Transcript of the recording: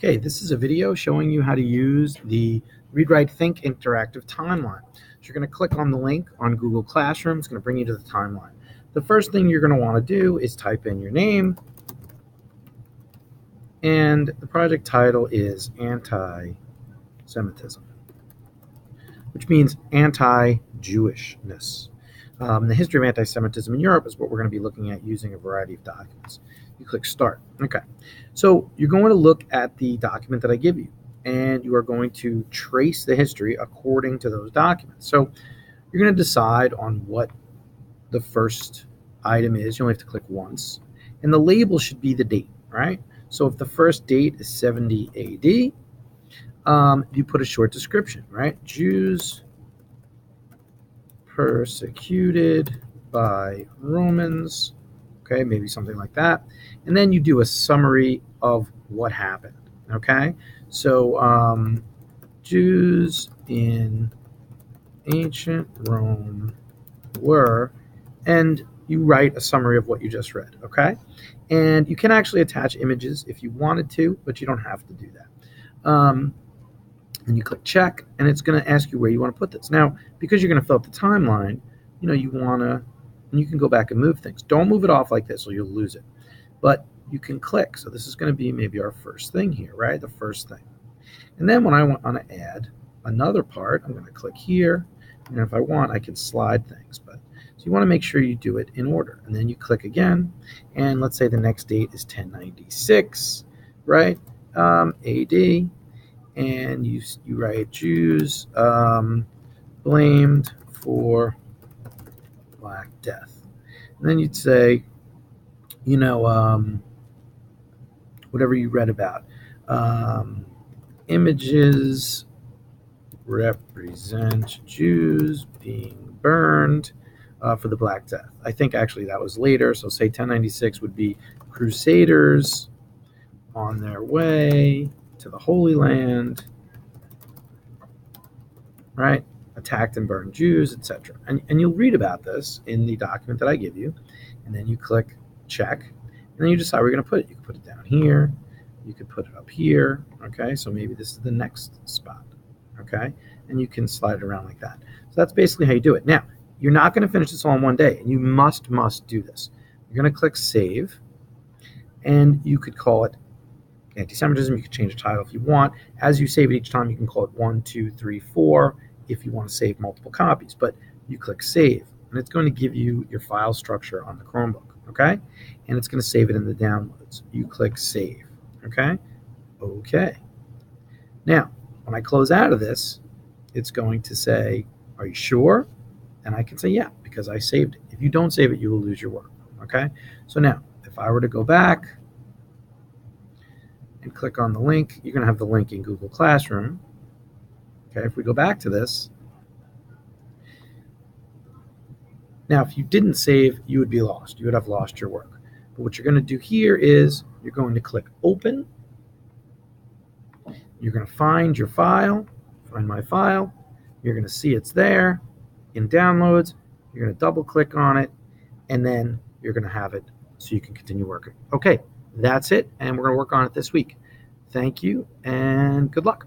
Okay, this is a video showing you how to use the Read Write Think interactive timeline. So you're going to click on the link on Google Classroom. It's going to bring you to the timeline. The first thing you're going to want to do is type in your name, and the project title is Anti-Semitism, which means anti-Jewishness. The history of anti-Semitism in Europe is what we're going to be looking at using a variety of documents. You click Start. Okay, so you're going to look at the document that I give you, and you are going to trace the history according to those documents. So you're going to decide on what the first item is. You only have to click once, and the label should be the date, right? So if the first date is 70 AD, you put a short description, right? Jews persecuted by Romans, okay, maybe something like that. And then you do a summary of what happened, okay? So Jews in ancient Rome were, and you write a summary of what you just read, okay? And you can actually attach images if you wanted to, but you don't have to do that. And you click check, and it's going to ask you where you want to put this. Now, because you're going to fill up the timeline, you want to, and you can go back and move things. Don't move it off like this or you'll lose it. But you can click. So this is going to be maybe our first thing here, right? The first thing. And then when I want to add another part, I'm going to click here. And if I want, I can slide things. But so you want to make sure you do it in order. And then you click again. And let's say the next date is 1096, right? AD. And you write Jews blamed for Black Death. And then you'd say, whatever you read about. Images represent Jews being burned for the Black Death. I think actually that was later. So say 1096 would be Crusaders on their way to the Holy Land, right? Attacked and burned Jews, etc. And you'll read about this in the document that I give you. And then you click check. And then you decide where you're going to put it. You can put it down here. You could put it up here. Okay, so maybe this is the next spot. Okay, and you can slide it around like that. So that's basically how you do it. Now, you're not going to finish this all in one day. And you must do this. You're going to click save. And you could call it Anti-Semitism. You can change the title if you want. As you save it each time, you can call it 1, 2, 3, 4 if you want to save multiple copies. But you click save, and it's going to give you your file structure on the Chromebook, okay? And it's going to save it in the downloads. You click save, okay? Okay. Now, when I close out of this, it's going to say, are you sure? And I can say, yeah, because I saved it. If you don't save it, you will lose your work, okay? So now, if I were to go back and click on the link, you're going to have the link in Google Classroom. Okay, if we go back to this, now if you didn't save, you would be lost. You would have lost your work. But what you're going to do here is you're going to click open. You're going to find your file, find my file. You're going to see it's there in downloads. You're going to double click on it, and then you're going to have it so you can continue working. Okay, that's it, and we're going to work on it this week. Thank you, and good luck.